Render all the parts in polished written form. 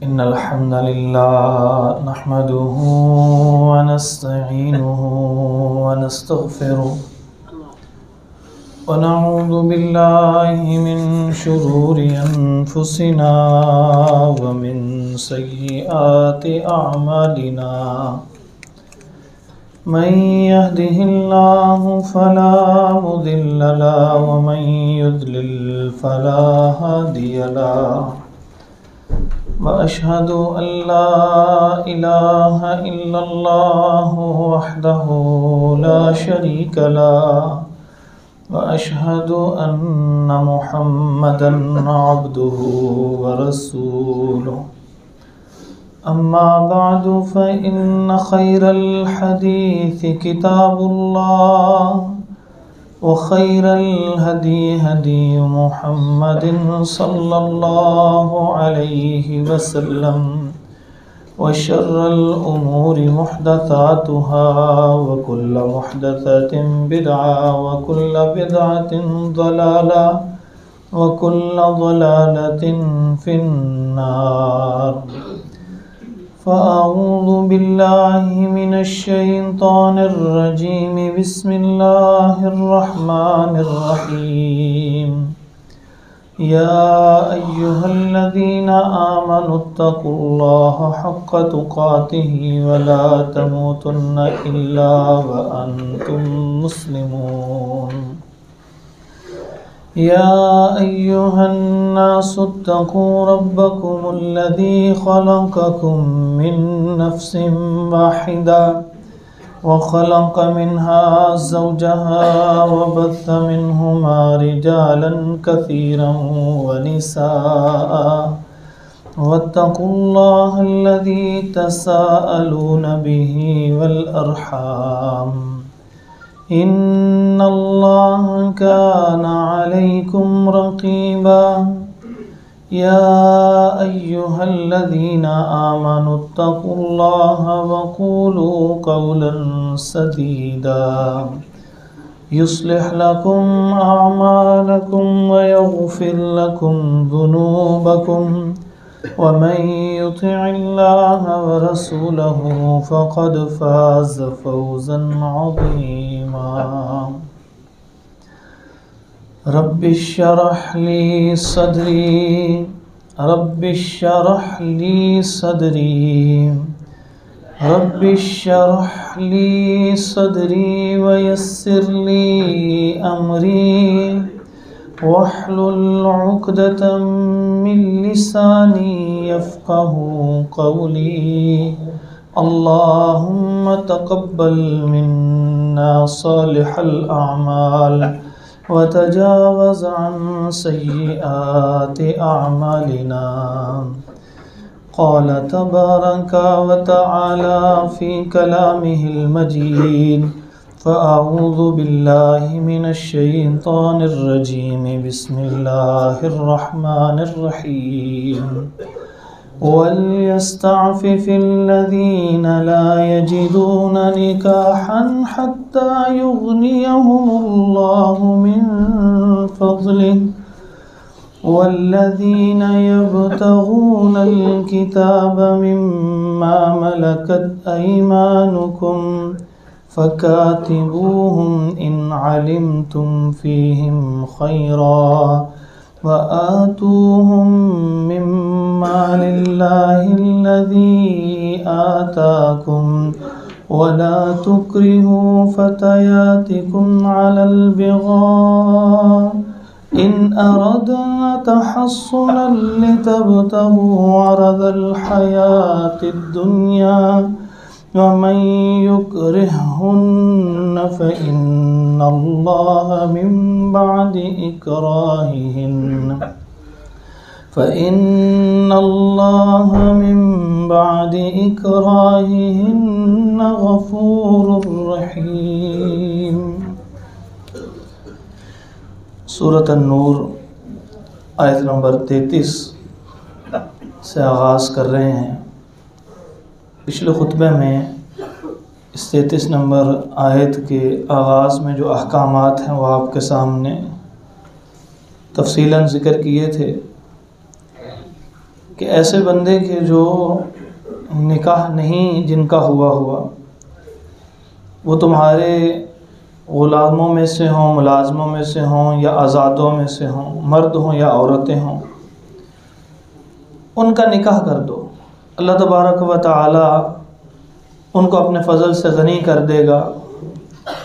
إن الحمد لله نحمده ونستعينه ونستغفره ونعوذ بالله من شرور أنفسنا ومن سيئات أعمالنا من يهده الله فلا مضل له ومن يضلل فلا هادي له وأشهد أن لا إله إلا الله وحده لا شريك له وأشهد أن محمدًا عبده ورسوله أما بعد فإن خير الحديث كتاب الله وخير الهدي هدي محمد صلى الله عليه وسلم وشر الأمور محدثاتها وكل محدثة بدعة وكل بدعة ضلالة وكل ضلالة في النار فأعوذ بالله من الشيطان الرجيم بسم الله الرحمن الرحيم يا أيها الذين آمنوا اتقوا الله حق تقاته ولا تموتن إلا وأنتم مسلمون يا أيها الناس اتقوا ربكم الذي خلقكم من نفس واحدة وخلق منها زوجها وبث منهما رجالا كثيرا ونساء واتقوا الله الذي تساءلون به والأرحام إن الله كان عليكم رقيبا يا أيها الذين آمنوا اتقوا الله وقولوا قولا سديدا يصلح لكم أعمالكم ويغفر لكم ذنوبكم ومن يطع الله ورسوله فقد فاز فوزا عظيما رب اشرح لي صدري رب اشرح لي صدري رب اشرح لي صدري ويسر لي أمري واحلل عقدة من لساني يفقه قولي اللهم تقبل منا صالح الأعمال وتجاوز عن سيئات أعمالنا قال تبارك وتعالى في كلامه المجيد فأعوذ بالله من الشيطان الرجيم بسم الله الرحمن الرحيم وليستعفف الذين لا يجدون نكاحا حتى يغنيهم الله من فضله والذين يبتغون الكتاب مما ملكت أيمانكم فكاتبوهم إن علمتم فيهم خيرا وآتوهم مما لله الذي آتاكم ولا تكرهوا فتياتكم على البغاء إن أردنا تحصنا لتبتغوا عرض الحياة الدنيا ومن يكرههن فإن الله من بعد إكراههن غفور رحيم سورۃ النور آیت نمبر 33 سے آغاز کر رہے ہیں۔ پچھلے خطبے میں اس 33 نمبر آیت کے آغاز میں جو احکامات ہیں وہ آپ کے سامنے تفصیلاً ذکر کیے تھے۔ کہ ایسے بندے کے جو نکاح نہیں جن کا ہوا وہ تمہارے غلاموں میں سے ہوں، ملازموں میں سے ہوں یا آزادوں میں سے ہوں، مرد ہوں یا عورتیں ہوں، ان کا نکاح کر دو۔ اللہ تبارک و تعالی ان کو اپنے فضل سے غنی کر دے گا،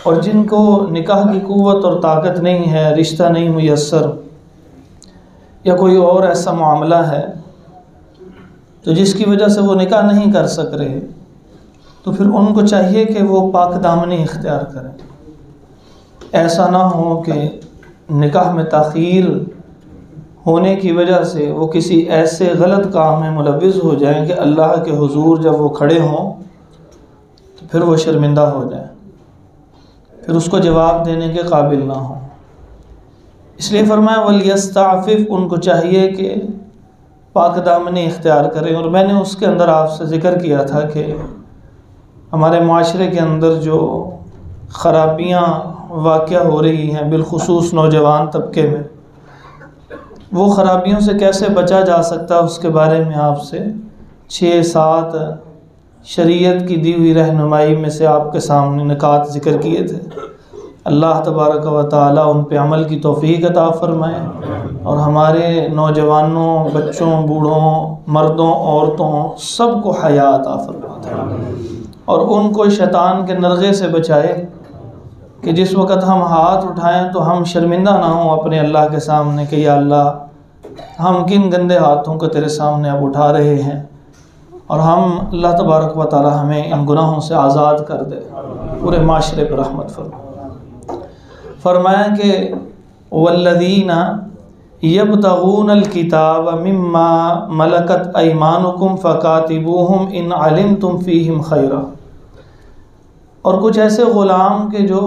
اور جن کو نکاح کی قوت اور طاقت نہیں ہے، رشتہ نہیں میسر، یا کوئی اور ایسا معاملہ ہے تو جس کی وجہ سے وہ نکاح نہیں کر سک رہے، تو پھر ان کو چاہیے کہ وہ پاک دامنی اختیار کریں۔ ایسا نہ ہو کہ نکاح میں تاخیر ہونے کی وجہ سے وہ کسی ایسے غلط کام میں ملوث ہو جائیں کہ اللہ کے حضور جب وہ کھڑے ہوں تو پھر وہ شرمندہ ہو جائیں، پھر اس کو جواب دینے کے قابل نہ ہوں۔ اس لیے فرمایا وَلْيَسْتَعْفِفْ، ان کو چاہیے کہ پاک دامنی اختیار کریں۔ اور میں نے اس کے اندر آپ سے ذکر کیا تھا کہ ہمارے معاشرے کے اندر جو خرابیاں واقع ہو رہی ہیں، بالخصوص نوجوان طبقے میں، وہ خرابیوں سے کیسے بچا جا سکتا ہے، اس کے بارے میں آپ سے 6-7 شریعت کی دی ہوئی رہنمائی میں سے آپ کے سامنے نکات ذکر کیے تھے۔ اللہ تبارک و تعالی ان پہ عمل کی توفیق عطا فرمائے، اور ہمارے نوجوانوں، بچوں، بوڑھوں، مردوں، عورتوں سب کو حیا عطا فرمائے، اور ان کو شیطان کے نرغے سے بچائے کہ جس وقت ہم ہاتھ اٹھائیں تو ہم شرمندہ نہ ہوں اپنے اللہ کے سامنے کہ یا اللہ ہم کن گندے ہاتھوں کو تیرے سامنے اب اٹھا رہے ہیں، اور ہم اللہ تبارک و تعالی ہمیں ان گناہوں سے آزاد کر دے، پورے معاشرے پر رحمت فرمایا کہ والذین یبتغون الکتاب مما ملکت ایمانکم فکاتبوہم ان علمتم فیہم خیرا، اور کچھ ایسے غلام کے جو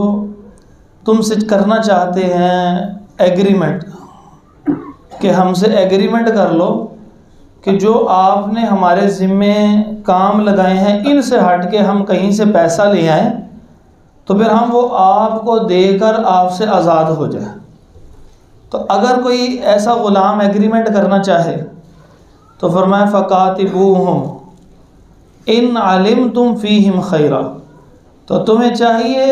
تم سے کرنا چاہتے ہیں ایگریمنٹ، کہ ہم سے ایگریمنٹ کر لو کہ جو آپ نے ہمارے ذمے کام لگائے ہیں ان سے ہٹ کے ہم کہیں سے پیسہ لے آئیں تو پھر ہم وہ آپ کو دے کر آپ سے آزاد ہو جائے۔ تو اگر کوئی ایسا غلام ایگریمنٹ کرنا چاہے تو فرمایا فَقَاتِبُوهُمْ إِنْ عَلِمْتُمْ فِيهِمْ خَيْرًا، تو تمہیں چاہیے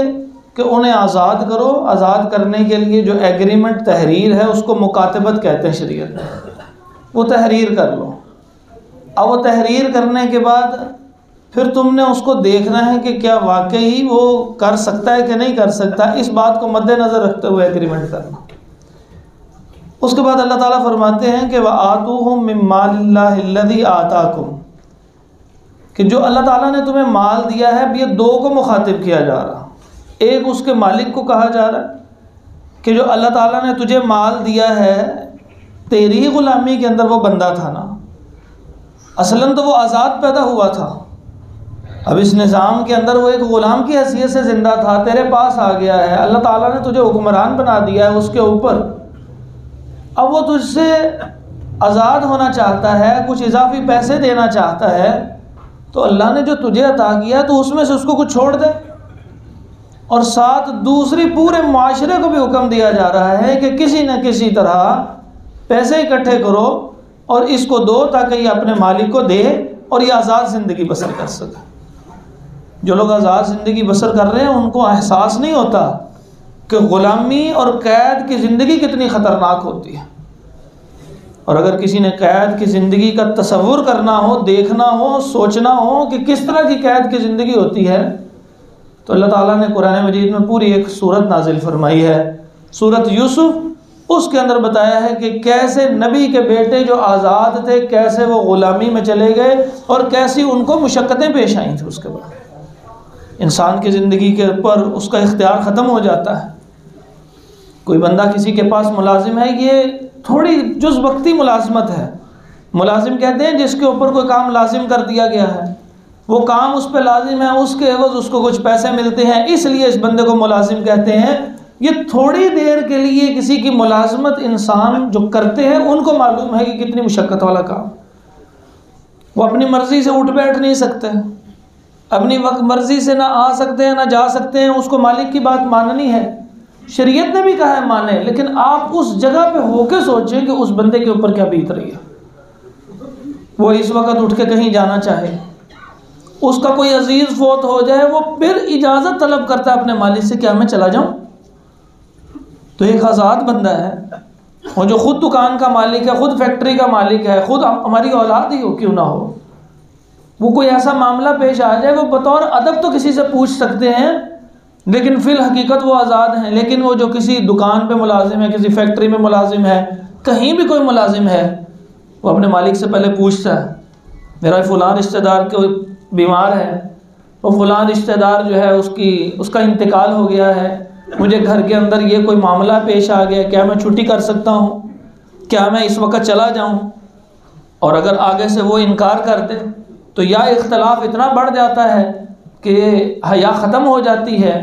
کہ انہیں آزاد کرو۔ آزاد کرنے کے لیے جو ایگریمنٹ تحریر ہے اس کو مکاتبت کہتے ہیں شریعت میں، وہ تحریر کر لو۔ اب وہ تحریر کرنے کے بعد پھر تم نے اس کو دیکھنا ہے کہ کیا واقعی وہ کر سکتا ہے کہ نہیں کر سکتا، اس بات کو مد نظر رکھتے ہوئے ایگریمنٹ کرنا۔ اس کے بعد اللہ تعالیٰ فرماتے ہیں کہ وَآتُوهُم مِّن مَّالِ اللَّهِ الَّذِي آتَاكُمْ، کہ جو اللہ تعالیٰ نے تمہیں مال دیا ہے، اب یہ دو کو مخاطب کیا جا رہا، ایک اس کے مالک کو کہا جا رہا ہے کہ جو اللہ تعالیٰ نے تجھے مال دیا ہے، تیری غلامی کے اندر وہ بندہ تھا نا، اصلاً تو وہ آزاد پیدا ہوا تھا، اب اس نظام کے اندر وہ ایک غلام کی حیثیت سے زندہ تھا، تیرے پاس آ گیا ہے، اللہ تعالیٰ نے تجھے حکمران بنا دیا ہے اس کے اوپر، اب وہ تجھ سے آزاد ہونا چاہتا ہے، کچھ اضافی پیسے دینا چاہتا ہے، تو اللہ نے جو تجھے عطا کیا تو اس میں سے اس کو کچھ چھوڑ دے۔ اور ساتھ دوسری پورے معاشرے کو بھی حکم دیا جا رہا ہے کہ کسی نہ کسی طرح پیسے اکٹھے کرو اور اس کو دو تاکہ یہ اپنے مالک کو دے اور یہ آزاد زندگی بسر کر سکے۔ جو لوگ آزاد زندگی بسر کر رہے ہیں ان کو احساس نہیں ہوتا کہ غلامی اور قید کی زندگی کتنی خطرناک ہوتی ہے، اور اگر کسی نے قید کی زندگی کا تصور کرنا ہو، دیکھنا ہو، سوچنا ہو کہ کس طرح کی قید کی زندگی ہوتی ہے، تو اللہ تعالیٰ نے قرآن مجید میں پوری ایک سورت نازل فرمائی ہے، سورت یوسف، اس کے اندر بتایا ہے کہ کیسے نبی کے بیٹے جو آزاد تھے کیسے وہ غلامی میں چلے گئے اور کیسی ان کو مشقتیں پیش آئیں تھیں۔ اس کے بعد انسان کی زندگی کے اوپر اس کا اختیار ختم ہو جاتا ہے۔ کوئی بندہ کسی کے پاس ملازم ہے، یہ تھوڑی جز وقتی ملازمت ہے، ملازم کہتے ہیں جس کے اوپر کوئی کام لازم کر دیا گیا ہے، وہ کام اس پہ لازم ہے، اس کے عوض اس کو کچھ پیسے ملتے ہیں، اس لیے اس بندے کو ملازم کہتے ہیں۔ یہ تھوڑی دیر کے لیے کسی کی ملازمت انسان جو کرتے ہیں ان کو معلوم ہے کہ کتنی مشقت والا کام، وہ اپنی مرضی سے اٹھ بیٹھ نہیں سکتے، اپنی مرضی سے نہ آ سکتے ہیں نہ جا سکتے ہیں، اس کو مالک کی بات ماننی ہے۔ شریعت نے بھی کہا ہے مانے، لیکن آپ اس جگہ پہ ہو کے سوچیں کہ اس بندے کے اوپر کیا بیت رہی ہے۔ وہ اس وقت اٹھ کے کہیں جانا چاہے، اس کا کوئی عزیز فوت ہو جائے، وہ پھر اجازت طلب کرتا ہے اپنے مالک سے، کیا میں چلا جاؤں؟ تو ایک آزاد بندہ ہے، اور جو خود دکان کا مالک ہے، خود فیکٹری کا مالک ہے، خود ہماری اولاد ہی ہو کیوں نہ ہو، وہ کوئی ایسا معاملہ پیش آ جائے، وہ بطور ادب تو کسی سے پوچھ سکتے ہیں، لیکن فی الحقیقت وہ آزاد ہیں۔ لیکن وہ جو کسی دکان پہ ملازم ہے، کسی فیکٹری میں ملازم ہے، کہیں بھی کوئی ملازم ہے، وہ اپنے مالک سے پہلے پوچھتا ہے، میرا فلاں رشتہ دار کوئی بیمار ہے، وہ فلاں رشتہ دار جو ہے اس کا انتقال ہو گیا ہے، مجھے گھر کے اندر یہ کوئی معاملہ پیش آ گیا، کیا میں چھٹی کر سکتا ہوں، کیا میں اس وقت چلا جاؤں؟ اور اگر آگے سے وہ انکار کر دے تو یا اختلاف اتنا بڑھ جاتا ہے کہ حیا ختم ہو جاتی ہے،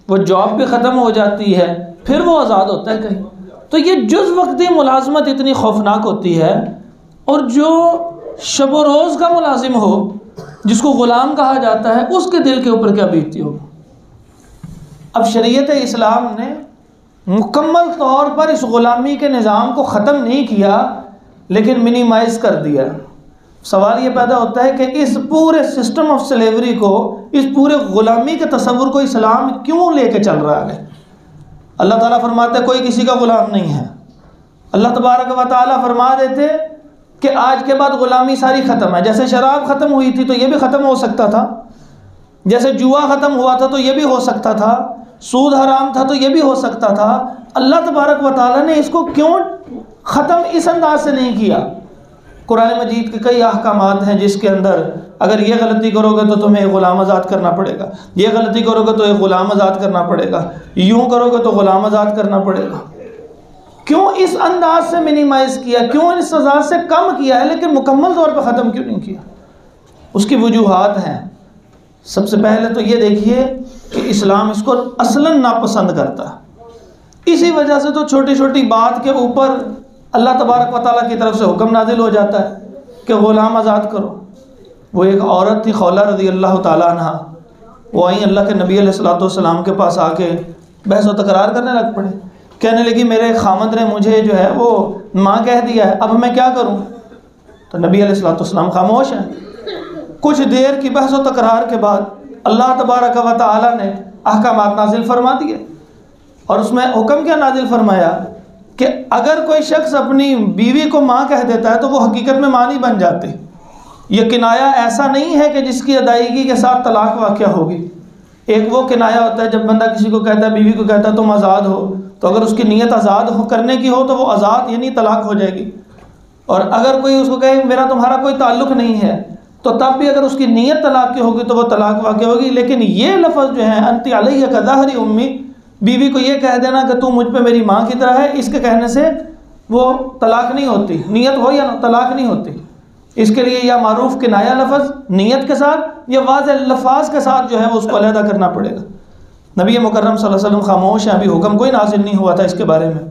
وہ جاب بھی ختم ہو جاتی ہے، پھر وہ آزاد ہوتا ہے کہیں۔ تو یہ جز وقتی ملازمت اتنی خوفناک ہوتی ہے، اور جو شب و روز کا ملازم ہو جس کو غلام کہا جاتا ہے، اس کے دل کے اوپر کیا بیتتی ہوگی۔ اب شریعت اسلام نے مکمل طور پر اس غلامی کے نظام کو ختم نہیں کیا، لیکن منیمائز کر دیا۔ سوال یہ پیدا ہوتا ہے کہ اس پورے سسٹم آف سلیوری کو، اس پورے غلامی کے تصور کو اسلام کیوں لے کے چل رہا ہے؟ اللہ تعالیٰ فرماتے کوئی کسی کا غلام نہیں ہے۔ اللہ تبارک و تعالیٰ فرما دیتے کہ آج کے بعد غلامی ساری ختم ہے۔ جیسے شراب ختم ہوئی تھی تو یہ بھی ختم ہو سکتا تھا، جیسے جوا ختم ہوا تھا تو یہ بھی ہو سکتا تھا، سود حرام تھا تو یہ بھی ہو سکتا تھا۔ اللہ تبارک و تعالیٰ نے اس کو کیوں ختم اس انداز سے نہیں کیا؟ قرآن مجید کے کئی احکامات ہیں جس کے اندر اگر یہ غلطی کرو گے تو تمہیں ایک غلام آزاد کرنا پڑے گا، یہ غلطی کرو گے تو ایک غلام آزاد کرنا پڑے گا، یوں کرو گے تو غلام آزاد کرنا پڑے گا۔ کیوں اس انداز سے منیمائز کیا، کیوں اس سزا سے کم کیا ہے، لیکن مکمل طور پہ ختم کیوں نہیں کیا؟ اس کی وجوہات ہیں۔ سب سے پہلے تو یہ دیکھیے کہ اسلام اس کو اصلاً ناپسند کرتا ہے، اسی وجہ سے تو چھوٹی چھوٹی بات کے اوپر اللہ تبارک و تعالیٰ کی طرف سے حکم نازل ہو جاتا ہے کہ غلام آزاد کرو۔ وہ ایک عورت تھی خولہ رضی اللہ تعالیٰ عنہ، وہ آئیں اللہ کے نبی علیہ السلام کے پاس آ کے بحث و تکرار کرنے لگ پڑے، کہنے لگی میرے خامد نے مجھے جو ہے وہ ماں کہہ دیا ہے، اب میں کیا کروں؟ تو نبی علیہ السلام خاموش ہیں۔ کچھ دیر کی بحث و تکرار کے بعد اللہ تبارک و تعالیٰ نے احکامات نازل فرما دیے، اور اس میں حکم کیا نازل فرمایا کہ اگر کوئی شخص اپنی بیوی کو ماں کہہ دیتا ہے تو وہ حقیقت میں ماں نہیں بن جاتی۔ یہ کنایا ایسا نہیں ہے کہ جس کی ادائیگی کے ساتھ طلاق واقع ہوگی۔ ایک وہ کنایا ہوتا ہے جب بندہ کسی کو کہتا ہے، بیوی کو کہتا ہے تم آزاد ہو، تو اگر اس کی نیت آزاد کرنے کی ہو تو وہ آزاد یعنی طلاق ہو جائے گی، اور اگر کوئی اس کو کہے میرا تمہارا کوئی تعلق نہیں ہے تو تب بھی اگر اس کی نیت طلاق کی ہوگی تو وہ طلاق واقع ہوگی۔ لیکن یہ لفظ جو ہے انت علیہ کظہر امی، بیوی کو یہ کہہ دینا کہ تو مجھ پہ میری ماں کی طرح ہے، اس کے کہنے سے وہ طلاق نہیں ہوتی، نیت ہو یا طلاق نہیں ہوتی۔ اس کے لیے یا معروف کنایا لفظ نیت کے ساتھ یا واضح لفاظ کے ساتھ جو ہے وہ اس کو علیحدہ کرنا پڑے گا۔ نبی مکرم صلی اللہ علیہ وسلم خاموش ہیں، ابھی حکم کوئی نازل نہیں ہوا تھا اس کے بارے میں۔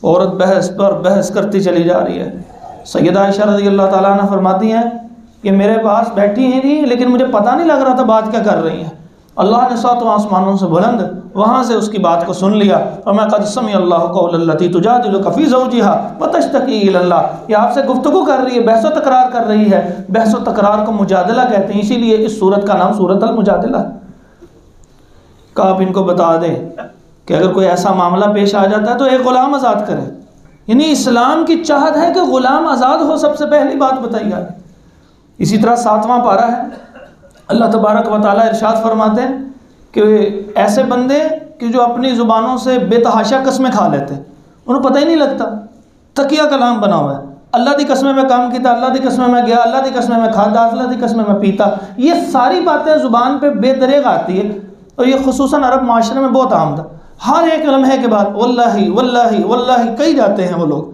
عورت بحث پر بحث کرتی چلی جا رہی ہے۔ سیدہ عائشہ رضی اللہ تعالیٰ عنہ فرماتی ہیں کہ میرے پاس بیٹھی ہی نہیں، لیکن مجھے پتہ نہیں لگ رہا تھا بات کیا کر رہی ہیں۔ اللہ نے ساتوں آسمانوں سے بلند وہاں سے اس کی بات کو سن لیا، اور میں قد سمع اللہ قول التی تجادلک فی زوجہا وتشتکی الی اللہ، یہ آپ سے گفتگو کر رہی ہے، بحث و تکرار کر رہی ہے۔ بحث و تکرار کو مجادلہ کہتے ہیں، اسی لیے اس سورت کا نام سورت المجادلہ ہے۔ کہ آپ ان کو بتا دیں کہ اگر کوئی ایسا معاملہ پیش آ جاتا ہے تو ایک غلام آزاد کرے، یعنی اسلام کی چاہت ہے کہ غلام آزاد ہو، سب سے پہلی بات بتائی جائے۔ اسی طرح 7واں پارہ ہے، اللہ تبارک و تعالیٰ ارشاد فرماتے ہیں کہ ایسے بندے کہ جو اپنی زبانوں سے بے تحاشا قسمیں کھا لیتے، انہیں پتہ ہی نہیں لگتا، تقیہ کلام بنا ہوا ہے، اللہ دی قسمیں میں کام کیتا، اللہ دی قسمیں میں گیا، اللہ دی قسمیں میں کھادا، اللہ دی قسمیں میں پیتا، یہ ساری باتیں زبان پہ بے دریغ آتی ہے، اور یہ خصوصاً عرب معاشرے میں بہت عام تھا۔ ہر ایک لمحے کے بعد واللہ واللہ واللہ کہی جاتے ہیں وہ لوگ۔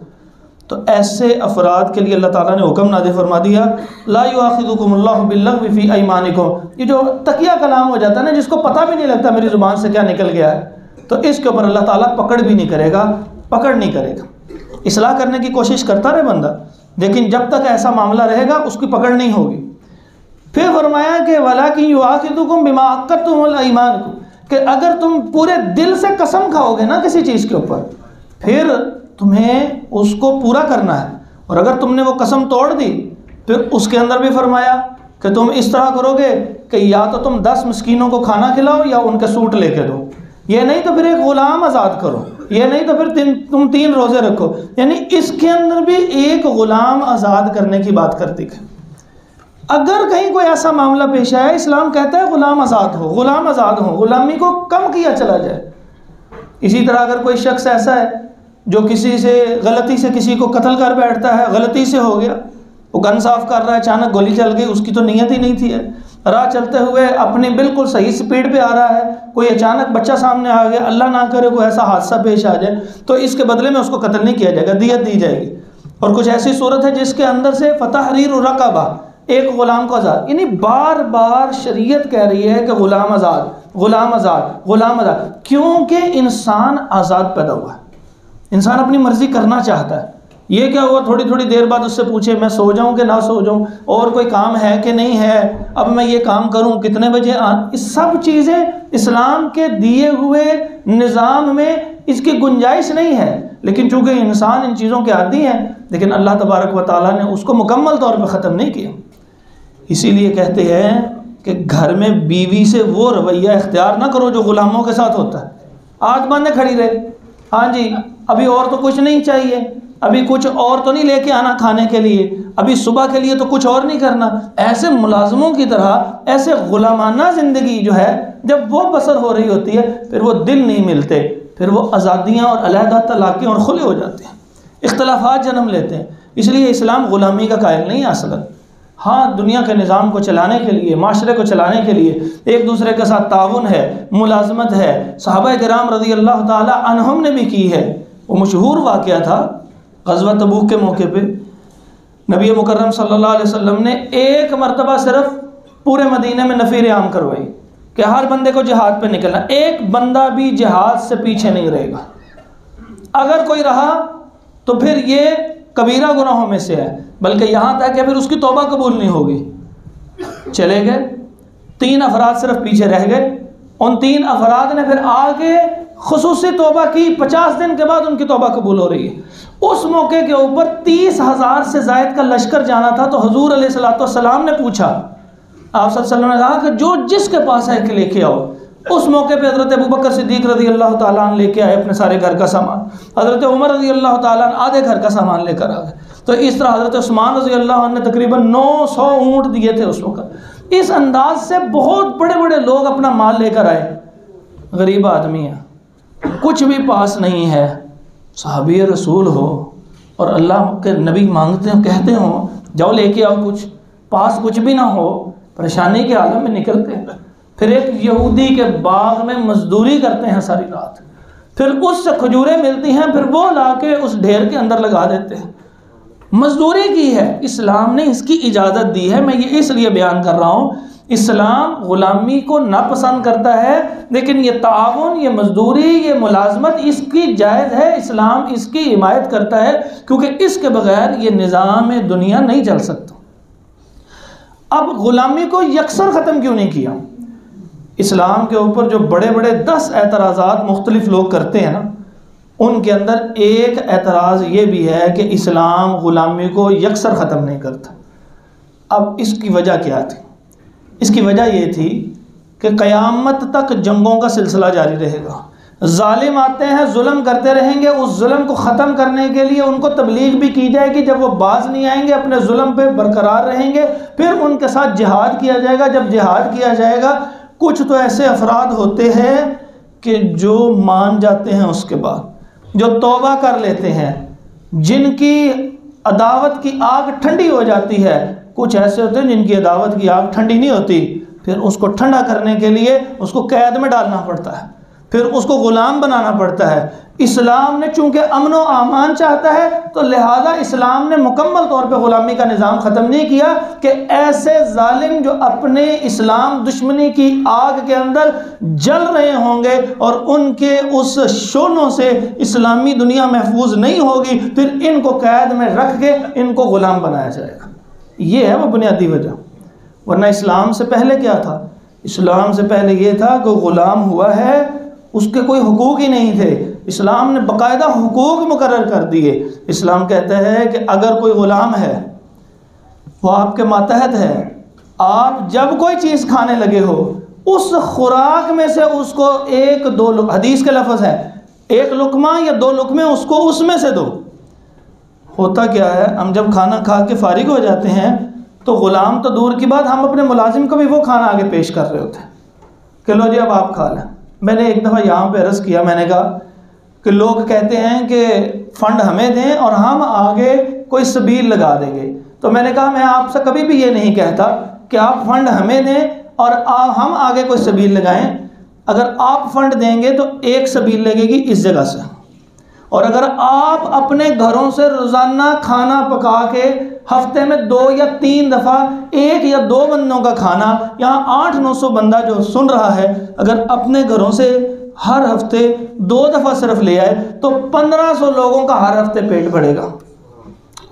تو ایسے افراد کے لیے اللہ تعالیٰ نے حکم نازل فرما دیا، لا یؤاخذکم اللہ باللغو فی ایمانکم، یہ جو تقیہ کلام ہو جاتا ہے نا، جس کو پتہ بھی نہیں لگتا میری زبان سے کیا نکل گیا ہے، تو اس کے اوپر اللہ تعالیٰ پکڑ بھی نہیں کرے گا، پکڑ نہیں کرے گا۔ اصلاح کرنے کی کوشش کرتا رہے بندہ، لیکن جب تک ایسا معاملہ رہے گا اس کی پکڑ نہیں ہوگی۔ پھر فرمایا کہ وَلَٰكِن يُؤَاخِذُكُم بِمَا عَقَّدتُّمُ الْأَيْمَانَ، کہ اگر تم پورے دل سے قسم کھاؤ گے نا کسی چیز کے اوپر، پھر تمہیں اس کو پورا کرنا ہے، اور اگر تم نے وہ قسم توڑ دی پھر اس کے اندر بھی فرمایا کہ تم اس طرح کرو گے کہ یا تو تم 10 مسکینوں کو کھانا کھلاؤ یا ان کے سوٹ لے کے دو، یہ نہیں تو پھر ایک غلام آزاد کرو، یہ نہیں تو پھر تم 3 روزے رکھو. یعنی اس کے اندر بھی ایک غلام آزاد کرنے کی بات کرتی ہے. اگر کہیں کوئی ایسا معاملہ پیش آیا، اسلام کہتا ہے غلام آزاد ہو، غلام آزاد ہو، غلامی کو کم کیا چلا جائے. اسی طرح اگر کوئی شخص ایسا ہے جو کسی سے غلطی سے کسی کو قتل کر بیٹھتا ہے، غلطی سے ہو گیا، وہ گن صاف کر رہا ہے، اچانک گولی چل گئی، اس کی تو نیت ہی نہیں تھی ہے، راہ چلتے ہوئے اپنی بالکل صحیح سپیڈ پہ آ رہا ہے، کوئی اچانک بچہ سامنے آ گیا، اللہ نہ کرے کوئی ایسا حادثہ پیش آ جائے، تو اس کے بدلے میں اس کو قتل نہیں کیا جائے گا، دیت دی جائے گی. اور کچھ ایسی صورت ہے جس کے اندر سے فتحریر رقبہ، ایک غلام کو آزاد. یعنی بار بار شریعت کہہ رہی ہے کہ غلام آزاد، غلام آزاد، غلام آزاد، کیونکہ انسان آزاد پیدا ہوا ہے، انسان اپنی مرضی کرنا چاہتا ہے. یہ کیا ہوا تھوڑی تھوڑی دیر بعد اس سے پوچھے میں سو جاؤں کہ نہ سو جاؤں، اور کوئی کام ہے کہ نہیں ہے، اب میں یہ کام کروں، کتنے بجے یہ سب چیزیں اسلام کے دیے ہوئے نظام میں اس کی گنجائش نہیں ہے. لیکن چونکہ انسان ان چیزوں کے عادی ہیں، لیکن اللہ تبارک و تعالیٰ نے اس کو مکمل طور پہ ختم نہیں کیا. اسی لیے کہتے ہیں کہ گھر میں بیوی سے وہ رویہ اختیار نہ کرو جو غلاموں کے ساتھ ہوتا ہے. آنکھ باندھے کھڑی رہے، ہاں جی ابھی اور تو کچھ نہیں چاہیے، ابھی کچھ اور تو نہیں لے کے آنا کھانے کے لیے، ابھی صبح کے لیے تو کچھ اور نہیں کرنا. ایسے ملازموں کی طرح ایسے غلامانہ زندگی جو ہے جب وہ بسر ہو رہی ہوتی ہے، پھر وہ دل نہیں ملتے، پھر وہ آزادیاں اور علیحدہ طلاقیں اور خلع ہو جاتے ہیں، اختلافات جنم لیتے ہیں. اس لیے اسلام غلامی کا قائل نہیں ہے اصلاً. ہاں دنیا کے نظام کو چلانے کے لیے، معاشرے کو چلانے کے لیے ایک دوسرے کے ساتھ تعاون ہے، ملازمت ہے. صحابہ کرام رضی اللہ تعالی عنہم نے بھی کی ہے. وہ مشہور واقعہ تھا غزوہ تبوک کے موقع پہ نبی مکرم صلی اللہ علیہ وسلم نے ایک مرتبہ صرف پورے مدینے میں نفیر عام کروائی کہ ہر بندے کو جہاد پہ نکلنا، ایک بندہ بھی جہاد سے پیچھے نہیں رہے گا. اگر کوئی رہا تو پھر یہ کبیرہ گناہوں میں سے ہے، بلکہ یہاں تک کہ پھر اس کی توبہ قبول نہیں ہوگی. چلے گئے، 3 افراد صرف پیچھے رہ گئے. ان 3 افراد نے پھر آگے خصوصی توبہ کی، 50 دن کے بعد ان کی توبہ قبول ہو رہی ہے. اس موقع کے اوپر 30,000 سے زائد کا لشکر جانا تھا. تو حضور علیہ الصلوۃ والسلام نے پوچھا، آپ صلی اللہ علیہ وسلم نے کہا کہ جو جس کے پاس ہے کہ لے کے آؤ. اس موقع پہ حضرت ابوبکر صدیق رضی اللہ تعالیٰ عنہ لے کے آئے اپنے سارے گھر کا سامان، حضرت عمر رضی اللہ تعالیٰ عنہ آدھے گھر کا سامان لے کر آ گئے. تو اس طرح حضرت عثمان رضی اللہ عنہ نے تقریباً 900 اونٹ دیے تھے اس وقت. اس انداز سے بہت بڑے بڑے لوگ اپنا مال لے کر آئے. غریب آدمی ہے، کچھ بھی پاس نہیں ہے، صحابی رسول ہو اور اللہ کے نبی مانگتے ہوں، کہتے ہوں جاؤ لے کے آؤ، کچھ پاس کچھ بھی نہ ہو، پریشانی کے عالم میں نکلتے ہیں. پھر ایک یہودی کے باغ میں مزدوری کرتے ہیں ساری رات، پھر اس سے کھجوریں ملتی ہیں، پھر وہ لا کے اس ڈھیر کے اندر لگا دیتے ہیں. مزدوری کی ہے، اسلام نے اس کی اجازت دی ہے. میں یہ اس لیے بیان کر رہا ہوں، اسلام غلامی کو ناپسند کرتا ہے، لیکن یہ تعاون، یہ مزدوری، یہ ملازمت اس کی جائز ہے. اسلام اس کی حمایت کرتا ہے کیونکہ اس کے بغیر یہ نظام دنیا نہیں چل سکتا. اب غلامی کو یکسر ختم کیوں نہیں کیا؟ اسلام کے اوپر جو بڑے بڑے 10 اعتراضات مختلف لوگ کرتے ہیں نا، ان کے اندر ایک اعتراض یہ بھی ہے کہ اسلام غلامی کو یکسر ختم نہیں کرتا. اب اس کی وجہ کیا تھی؟ اس کی وجہ یہ تھی کہ قیامت تک جنگوں کا سلسلہ جاری رہے گا. ظالم آتے ہیں، ظلم کرتے رہیں گے، اس ظلم کو ختم کرنے کے لیے ان کو تبلیغ بھی کی جائے گی. جب وہ باز نہیں آئیں گے، اپنے ظلم پہ برقرار رہیں گے، پھر ان کے ساتھ جہاد کیا جائے گا. جب جہاد کیا جائے گا، کچھ تو ایسے افراد ہوتے ہیں کہ جو مان جاتے ہیں، اس کے بعد جو توبہ کر لیتے ہیں، جن کی عداوت کی آگ ٹھنڈی ہو جاتی ہے. کچھ ایسے ہوتے ہیں جن کی عداوت کی آگ ٹھنڈی نہیں ہوتی، پھر اس کو ٹھنڈا کرنے کے لیے اس کو قید میں ڈالنا پڑتا ہے، پھر اس کو غلام بنانا پڑتا ہے. اسلام نے چونکہ امن و امان چاہتا ہے، تو لہٰذا اسلام نے مکمل طور پہ غلامی کا نظام ختم نہیں کیا کہ ایسے ظالم جو اپنے اسلام دشمنی کی آگ کے اندر جل رہے ہوں گے اور ان کے اس شولوں سے اسلامی دنیا محفوظ نہیں ہوگی، پھر ان کو قید میں رکھ کے ان کو غلام بنایا جائے گا. یہ ہے وہ بنیادی وجہ. ورنہ اسلام سے پہلے کیا تھا؟ اسلام سے پہلے یہ تھا کہ غلام ہوا ہے، اس کے کوئی حقوق ہی نہیں تھے. اسلام نے باقاعدہ حقوق مقرر کر دیے. اسلام کہتا ہے کہ اگر کوئی غلام ہے وہ آپ کے ماتحت ہے، آپ جب کوئی چیز کھانے لگے ہو اس خوراک میں سے اس کو ایک دو، حدیث کے لفظ ہے، ایک لقمہ یا دو لقمے اس کو اس میں سے دو۔ ہوتا کیا ہے، ہم جب کھانا کھا کے فارغ ہو جاتے ہیں تو غلام تو دور کی بات، ہم اپنے ملازم کو بھی وہ کھانا آگے پیش کر رہے ہوتے ہیں کہ لو جی اب آپ کھا لیں۔ میں نے ایک دفعہ یہاں پہ عرض کیا، میں نے کہا کہ لوگ کہتے ہیں کہ فنڈ ہمیں دیں اور ہم آگے کوئی سبیل لگا دیں گے، تو میں نے کہا میں آپ سے کبھی بھی یہ نہیں کہتا کہ آپ فنڈ ہمیں دیں اور ہم آگے کوئی سبیل لگائیں۔ اگر آپ فنڈ دیں گے تو ایک سبیل لگے گی اس جگہ سے، اور اگر آپ اپنے گھروں سے روزانہ کھانا پکا کے ہفتے میں 2 یا 3 دفعہ 1 یا 2 بندوں کا کھانا، یہاں 800-900 بندہ جو سن رہا ہے، اگر اپنے گھروں سے ہر ہفتے 2 دفعہ صرف لے آئے تو 1500 لوگوں کا ہر ہفتے پیٹ بھرے گا،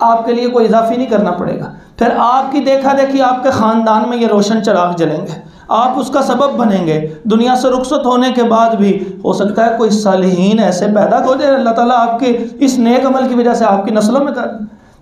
آپ کے لیے کوئی اضافی نہیں کرنا پڑے گا۔ پھر آپ کی دیکھا دیکھی آپ کے خاندان میں یہ روشن چراغ جلیں گے، آپ اس کا سبب بنیں گے۔ دنیا سے رخصت ہونے کے بعد بھی ہو سکتا ہے کوئی صالحین ایسے پیدا ہو جائے، اللہ تعالیٰ آپ کے اس نیک عمل کی وجہ سے آپ کی نسلوں میں کر۔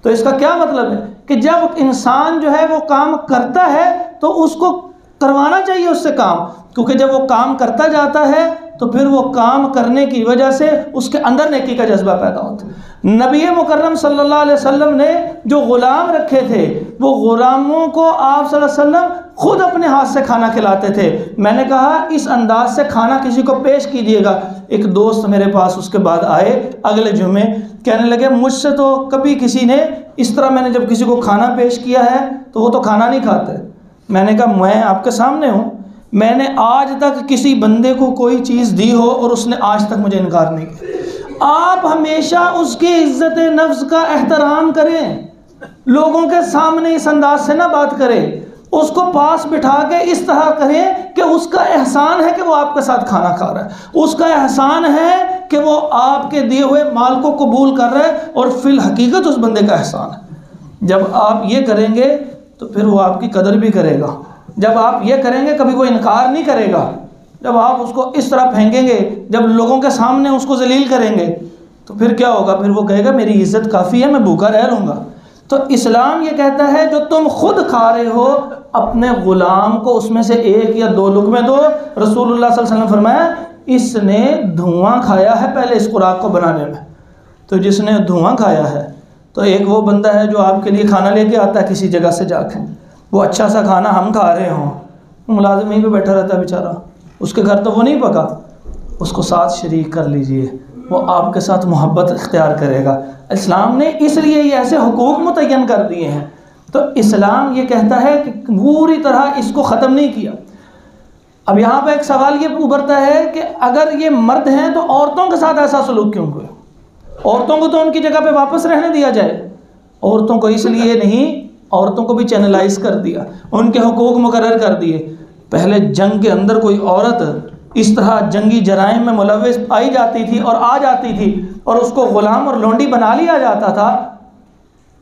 تو اس کا کیا مطلب ہے کہ جب انسان جو ہے وہ کام کرتا ہے تو اس کو کروانا چاہیے اس سے کام، کیونکہ جب وہ کام کرتا جاتا ہے تو پھر وہ کام کرنے کی وجہ سے اس کے اندر نیکی کا جذبہ پیدا ہوتا ہے۔ نبی مکرم صلی اللہ علیہ وسلم نے جو غلام رکھے تھے، وہ غلاموں کو آپ صلی اللہ علیہ وسلم خود اپنے ہاتھ سے کھانا کھلاتے تھے۔ میں نے کہا اس انداز سے کھانا کسی کو پیش کیجیے گا۔ ایک دوست میرے پاس اس کے بعد آئے اگلے جمعے، کہنے لگے مجھ سے تو کبھی کسی نے اس طرح، میں نے جب کسی کو کھانا پیش کیا ہے تو وہ تو کھانا نہیں کھاتے۔ میں نے کہا میں آپ کے سامنے ہوں، میں نے آج تک کسی بندے کو کوئی چیز دی ہو اور اس نے آج تک مجھے انکار نہیں کیا۔ آپ ہمیشہ اس کی عزت نفس کا احترام کریں، لوگوں کے سامنے اس انداز سے نہ بات کریں، اس کو پاس بٹھا کے اس طرح کریں کہ اس کا احسان ہے کہ وہ آپ کے ساتھ کھانا کھا رہا ہے، اس کا احسان ہے کہ وہ آپ کے دیے ہوئے مال کو قبول کر رہا ہے، اور فی الحقیقت اس بندے کا احسان ہے۔ جب آپ یہ کریں گے تو پھر وہ آپ کی قدر بھی کرے گا۔ جب آپ یہ کریں گے کبھی وہ انکار نہیں کرے گا۔ جب آپ اس کو اس طرح پھینکیں گے، جب لوگوں کے سامنے اس کو ذلیل کریں گے تو پھر کیا ہوگا؟ پھر وہ کہے گا میری عزت کافی ہے، میں بھوکا رہ لوں گا۔ تو اسلام یہ کہتا ہے جو تم خود کھا رہے ہو اپنے غلام کو اس میں سے 1 یا 2 لقمے دو۔ رسول اللہ صلی اللہ علیہ وسلم فرمایا اس نے دھواں کھایا ہے پہلے اس خوراک کو بنانے میں۔ تو جس نے دھواں کھایا ہے تو ایک وہ بندہ ہے جو آپ کے لیے کھانا لے کے آتا ہے کسی جگہ سے جا کے، وہ اچھا سا کھانا ہم کھا رہے ہوں، ملازم یہیں پہ بیٹھا رہتا ہے بیچارہ، اس کے گھر تو وہ نہیں پکا، اس کو ساتھ شریک کر لیجئے، وہ آپ کے ساتھ محبت اختیار کرے گا۔ اسلام نے اس لیے یہ ایسے حقوق متعین کر دیے ہیں۔ تو اسلام یہ کہتا ہے کہ پوری طرح اس کو ختم نہیں کیا۔ اب یہاں پہ ایک سوال یہ ابھرتا ہے کہ اگر یہ مرد ہیں تو عورتوں کے ساتھ ایسا سلوک کیوں ہوئے؟ عورتوں کو تو ان کی جگہ پہ واپس رہنے دیا جائے۔ عورتوں کو اس لیے نہیں، عورتوں کو بھی چینلائز کر دیا، ان کے حقوق مقرر کر دیے۔ پہلے جنگ کے اندر کوئی عورت اس طرح جنگی جرائم میں ملوث پائی جاتی تھی اور آ جاتی تھی اور اس کو غلام اور لونڈی بنا لیا جاتا تھا،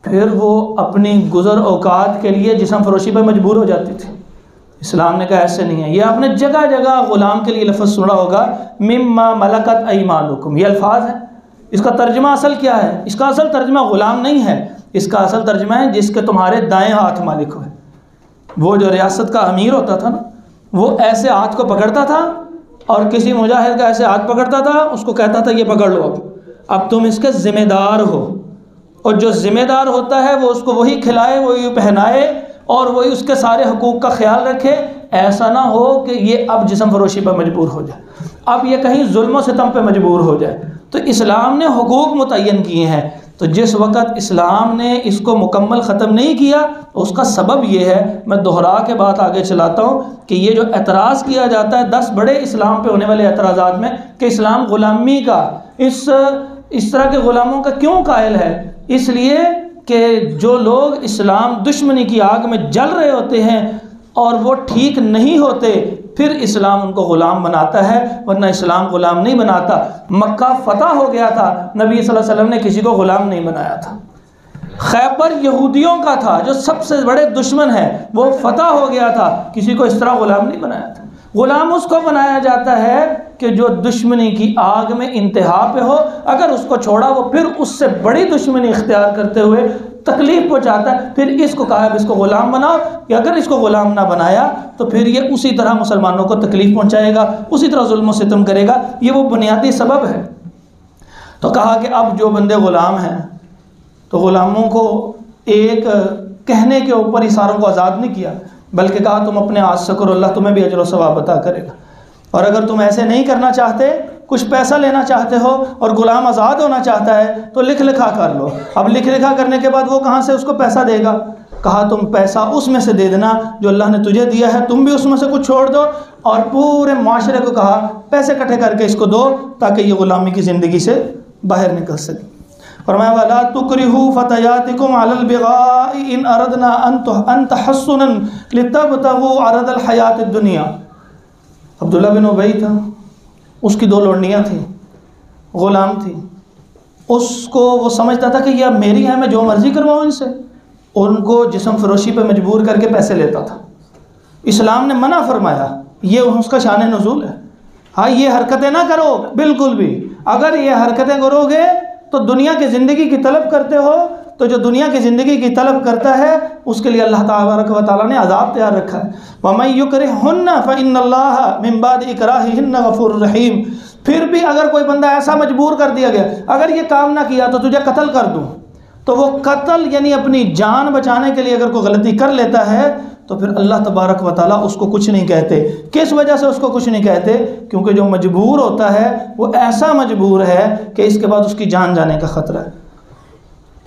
پھر وہ اپنی گزر اوقات کے لیے جسم فروشی پہ مجبور ہو جاتی تھی۔ اسلام نے کہا ایسے نہیں ہے۔ یہ آپ نے جگہ جگہ غلام کے لیے لفظ سنا ہوگا، مما ملکت ایمانکم، یہ الفاظ ہیں۔ اس کا ترجمہ اصل کیا ہے؟ اس کا اصل ترجمہ غلام نہیں ہے، اس کا اصل ترجمہ ہے جس کے تمہارے دائیں ہاتھ مالک ہوئے۔ وہ جو ریاست کا امیر ہوتا تھا نا، وہ ایسے ہاتھ کو پکڑتا تھا اور کسی مجاہد کا ایسے ہاتھ پکڑتا تھا، اس کو کہتا تھا یہ پکڑ لو، اب تم اس کے ذمہ دار ہو، اور جو ذمہ دار ہوتا ہے وہ اس کو وہی کھلائے، وہی پہنائے اور وہی اس کے سارے حقوق کا خیال رکھے۔ ایسا نہ ہو کہ یہ اب جسم فروشی پر مجبور ہو جائے، اب یہ کہیں ظلم و ستم پہ مجبور ہو جائے۔ تو اسلام نے حقوق متعین کیے ہیں۔ تو جس وقت اسلام نے اس کو مکمل ختم نہیں کیا، اس کا سبب یہ ہے، میں دہرا کے بات آگے چلاتا ہوں، کہ یہ جو اعتراض کیا جاتا ہے 10 بڑے اسلام پہ ہونے والے اعتراضات میں، کہ اسلام غلامی کا اس طرح کے غلاموں کا کیوں قائل ہے؟ اس لیے کہ جو لوگ اسلام دشمنی کی آگ میں جل رہے ہوتے ہیں اور وہ ٹھیک نہیں ہوتے، پھر اسلام ان کو غلام بناتا ہے، ورنہ اسلام غلام نہیں بناتا۔ مکہ فتح ہو گیا تھا، نبی صلی اللہ علیہ وسلم نے کسی کو غلام نہیں بنایا تھا۔ خیبر یہودیوں کا تھا جو سب سے بڑے دشمن ہیں، وہ فتح ہو گیا تھا، کسی کو اس طرح غلام نہیں بنایا تھا۔ غلام اس کو بنایا جاتا ہے کہ جو دشمنی کی آگ میں انتہا پہ ہو، اگر اس کو چھوڑا وہ پھر اس سے بڑی دشمنی اختیار کرتے ہوئے تکلیف پہنچاتا ہے، پھر اس کو کہا اب اس کو غلام بناؤ، کہ اگر اس کو غلام نہ بنایا تو پھر یہ اسی طرح مسلمانوں کو تکلیف پہنچائے گا، اسی طرح ظلم و ستم کرے گا۔ یہ وہ بنیادی سبب ہے۔ تو کہا کہ اب جو بندے غلام ہیں تو غلاموں کو ایک کہنے کے اوپر ہی ساروں کو آزاد نہیں کیا، بلکہ کہا تم اپنے آج سے کرو، اللہ تمہیں بھی اجر و ثواب عطا کرے گا۔ اور اگر تم ایسے نہیں کرنا چاہتے، کچھ پیسہ لینا چاہتے ہو اور غلام آزاد ہونا چاہتا ہے تو لکھ لکھا کر لو۔ اب لکھ لکھا کرنے کے بعد وہ کہاں سے اس کو پیسہ دے گا؟ کہا تم پیسہ اس میں سے دے دینا جو اللہ نے تجھے دیا ہے، تم بھی اس میں سے کچھ چھوڑ دو، اور پورے معاشرے کو کہا پیسے اکٹھے کر کے اس کو دو تاکہ یہ غلامی کی زندگی سے باہر نکل سکے۔ فرمایا وَلَا تُكْرِهُوا فَتَيَاتِكُمْ عَلَى الْبِغَاءِ إِنْ أَرَدْنَا أَنْ تَحَصُّنًا لِتَبْتَغُوا عَرَضَ الْحَيَاةِ الدُّنْيَا۔ عبداللہ بن ابی تھا، اس کی 2 لونڈیاں تھیں، غلام تھی، اس کو وہ سمجھتا تھا کہ یہ اب میری ہے، میں جو مرضی کرواؤں ان سے، ان کو جسم فروشی پہ مجبور کر کے پیسے لیتا تھا۔ اسلام نے منع فرمایا، یہ اس کا شان نزول ہے۔ ہاں یہ حرکتیں نہ کرو بالکل بھی، اگر یہ حرکتیں کرو گے تو دنیا کی زندگی کی طلب کرتے ہو، تو جو دنیا کی زندگی کی طلب کرتا ہے اس کے لیے اللہ تبارک و تعالیٰ نے عذاب تیار رکھا ہے۔ وَمَن يُكْرِهْهُنَّ فَإِنَّ اللَّهَ مِن بَعْدِ إِكْرَاهِهِنَّ غَفُورٌ رَحِيمٌ۔ پھر بھی اگر کوئی بندہ ایسا مجبور کر دیا گیا، اگر یہ کام نہ کیا تو تجھے قتل کر دوں، تو وہ قتل یعنی اپنی جان بچانے کے لیے اگر کوئی غلطی کر لیتا ہے تو پھر اللہ تبارک و تعالیٰ اس کو کچھ نہیں کہتے۔ کس وجہ سے اس کو کچھ نہیں کہتے؟ کیونکہ جو مجبور ہوتا ہے وہ ایسا مجبور ہے کہ اس کے بعد اس کی جان جانے کا خطرہ ہے۔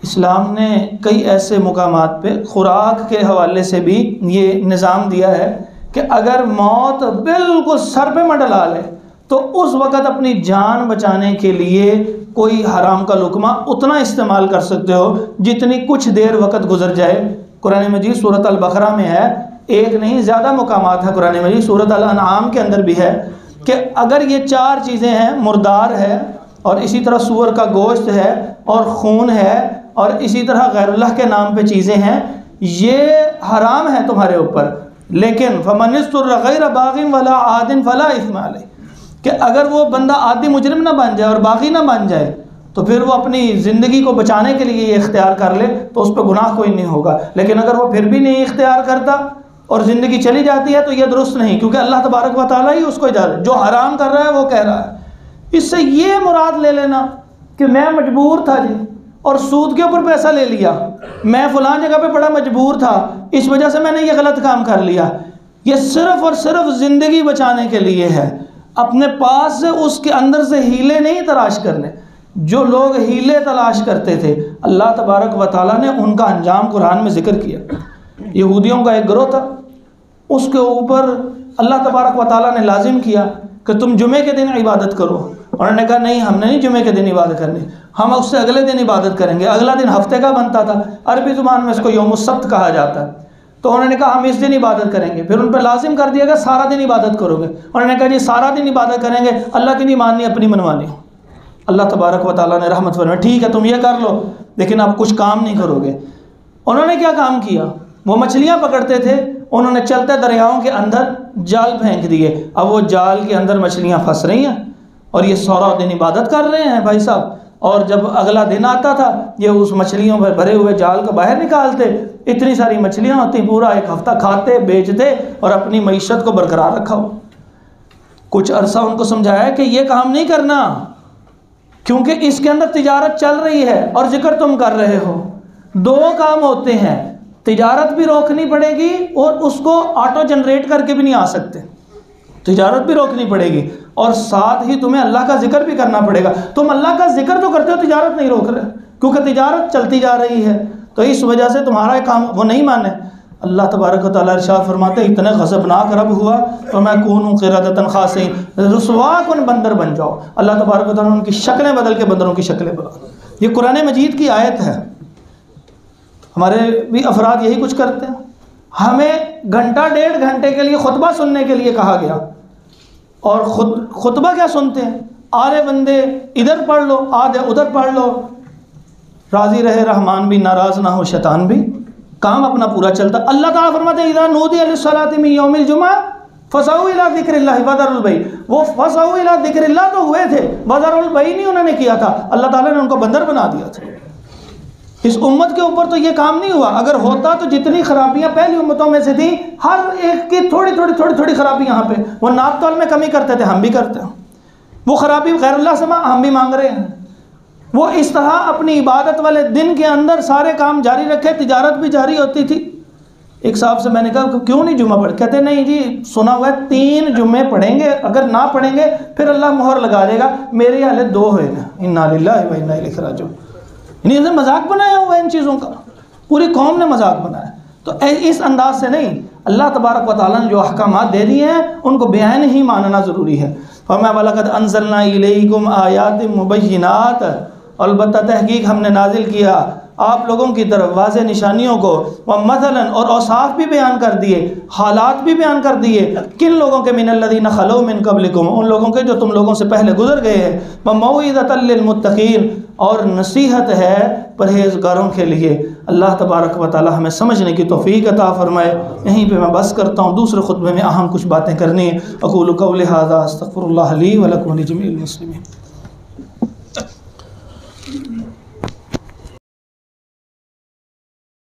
اسلام نے کئی ایسے مقامات پہ خوراک کے حوالے سے بھی یہ نظام دیا ہے کہ اگر موت بالکل سر پہ منڈلا لے تو اس وقت اپنی جان بچانے کے لیے کوئی حرام کا لقمہ اتنا استعمال کر سکتے ہو جتنی کچھ دیر وقت گزر جائے۔ قرآن مجید سورۃ البقرہ میں ہے، ایک نہیں زیادہ مقامات ہیں قرآن مجید، سورۃ الانعام کے اندر بھی ہے کہ اگر یہ 4 چیزیں ہیں، مردار ہے اور اسی طرح سور کا گوشت ہے اور خون ہے اور اسی طرح غیر اللہ کے نام پہ چیزیں ہیں، یہ حرام ہے تمہارے اوپر، لیکن فَمَنِ اضْطُرَّ غَيْرَ بَاغٍ وَلَا عَادٍ فَلَا إِثْمَ عَلَيْهِ، کہ اگر وہ بندہ عادی مجرم نہ بن جائے اور باغی نہ بن جائے تو پھر وہ اپنی زندگی کو بچانے کے لیے یہ اختیار کر لے تو اس پہ گناہ کوئی نہیں ہوگا، لیکن اگر وہ پھر بھی نہیں اختیار کرتا اور زندگی چلی جاتی ہے تو یہ درست نہیں، کیونکہ اللہ تبارک و تعالیٰ ہی اس کو اجازت، جو حرام کر رہا ہے وہ کہہ رہا ہے۔ اس سے یہ مراد لے لینا کہ میں مجبور تھا جی اور سود کے اوپر پیسہ لے لیا، میں فلاں جگہ پہ بڑا مجبور تھا، اس وجہ سے میں نے یہ غلط کام کر لیا، یہ صرف اور صرف زندگی بچانے کے لیے ہے، اپنے پاس سے اس کے اندر سے ہیلے نہیں تلاش کرنے۔ جو لوگ ہیلے تلاش کرتے تھے اللہ تبارک و تعالیٰ نے ان کا انجام قرآن میں ذکر کیا۔ یہودیوں کا ایک گروہ تھا، اس کے اوپر اللہ تبارک و تعالیٰ نے لازم کیا کہ تم جمعے کے دن عبادت کرو، انہوں نے کہا نہیں ہم نے نہیں جمعے کے دن عبادت کرنی، ہم اس سے اگلے دن عبادت کریں گے۔ اگلا دن ہفتے کا بنتا تھا، عربی زبان میں اس کو یوم السبت کہا جاتا ہے، تو انہوں نے کہا ہم اس دن عبادت کریں گے، پھر ان پہ لازم کر دیا گیا سارا دن عبادت کرو گے، انہوں نے کہا جی سارا دن عبادت کریں گے، اللہ کی نہیں ماننی اپنی منوانی۔ اللہ تبارک و تعالیٰ نے رحمت فرمائی ٹھیک ہے تم یہ کر لو لیکن آپ کچھ کام نہیں کرو گے۔ انہوں نے کیا کام کیا؟ وہ مچھلیاں پکڑتے تھے، انہوں نے چلتے دریاؤں کے اندر جال پھینک دیے، اب وہ جال کے اندر مچھلیاں پھنس رہی ہیں اور یہ سارا دن عبادت کر رہے ہیں بھائی صاحب، اور جب اگلا دن آتا تھا یہ اس مچھلیوں پر بھرے ہوئے جال کو باہر نکالتے، اتنی ساری مچھلیاں ہوتی، پورا ایک ہفتہ کھاتے بیچتے اور اپنی معیشت کو برقرار رکھا ہو۔ کچھ عرصہ ان کو سمجھایا کہ یہ کام نہیں کرنا کیونکہ اس کے اندر تجارت چل رہی ہے اور ذکر تم کر رہے ہو، 2 کام ہوتے ہیں، تجارت بھی روکنی پڑے گی اور اس کو آٹو جنریٹ کر کے بھی نہیں آ سکتے، تجارت بھی روکنی پڑے گی اور ساتھ ہی تمہیں اللہ کا ذکر بھی کرنا پڑے گا۔ تم اللہ کا ذکر تو کرتے ہو، تجارت نہیں روک رہے کیونکہ تجارت چلتی جا رہی ہے، تو اس وجہ سے تمہارا کام وہ نہیں مانے۔ اللہ تبارک و تعالیٰ ارشاد فرماتے ہیں اتنے غضبناک رب ہوا تو میں کونوں قردۃ خاسئین، رسوا کن بندر بن جاؤ۔ اللہ تبارک و تعالیٰ نے ان کی شکلیں بدل کے بندروں کی شکلیں بنا، یہ قرآن مجید کی آیت ہے۔ ہمارے بھی افراد یہی کچھ کرتے ہیں، ہمیں 1.5 گھنٹے کے لیے خطبہ سننے کے لیے کہا گیا اور خطبہ کیا سنتے ہیں، آدھے بندے ادھر پڑھ لو آدھے ادھر پڑھ لو، راضی رہے رحمان بھی ناراض نہ ہو شیطان بھی، کام اپنا پورا چلتا۔ اللہ تعالیٰ فرماتے ہیں اذا نودی للصلاۃ من یوم الجمعہ فسعوا الی ذکر اللہ وذروا البیع، وہ فسعوا الی ذکر اللہ تو ہوئے تھے، وذروا البیع نہیں انہوں نے کیا تھا، اللہ تعالیٰ نے ان کو بندر بنا دیا تھا۔ اس امت کے اوپر تو یہ کام نہیں ہوا. اگر ہوتا تو جتنی خرابیاں پہلی امتوں میں سے تھیں ہر ایک کی تھوڑی تھوڑی خرابی یہاں پہ. وہ ناپ تول میں کمی کرتے تھے، ہم بھی کرتے ہیں. وہ خرابی غیر اللہ سے ہم بھی مانگ رہے ہیں. وہ اس طرح اپنی عبادت والے دن کے اندر سارے کام جاری رکھے، تجارت بھی جاری ہوتی تھی. ایک صاحب سے میں نے کہا کیوں نہیں جمعہ پڑھ؟ کہتے نہیں جی سنا ہوا ہے 3 جمعے پڑھیں گے، اگر نہ پڑھیں گے پھر اللہ مہر لگا دے گا. میری حالت 2 ہوئے گا. انا للہ و انا الیہ راجعون. یعنی اسے مذاق بنایا ہوا ہے ان چیزوں کا، پوری قوم نے مذاق بنایا. تو اس انداز سے نہیں، اللہ تبارک و تعالیٰ نے جو احکامات دے دیے ہیں ان کو بیان ہی ماننا ضروری ہے. فرمایا وَلَقَدْ أَنزَلْنَا إِلَيْكُمْ آيَاتٍ مُبَيِّنَاتٍ، البتہ تحقیق ہم نے نازل کیا آپ لوگوں کی طرف واضح نشانیوں کو. وَمَثَلًا، اور اوصاف بھی بیان کر دیے، حالات بھی بیان کر دیے. کن لوگوں کے؟ مِنَ الَّذِينَ خَلَوْا مِن قَبْلِكُمْ، ان لوگوں کے جو تم لوگوں سے پہلے گزر گئے ہیں. وَمَوْعِظَةً لِّلْمُتَّقِينَ، اور نصیحت ہے پرہیزگاروں کے لیے. اللہ تبارک و تعالی ہمیں سمجھنے کی توفیق عطا فرمائے. یہیں پہ میں بس کرتا ہوں، دوسرے خطبے میں اہم کچھ باتیں کرنی ہیں. اقول قولی ھذا استغفر اللہ لی ولکم ولجمیع المسلمین.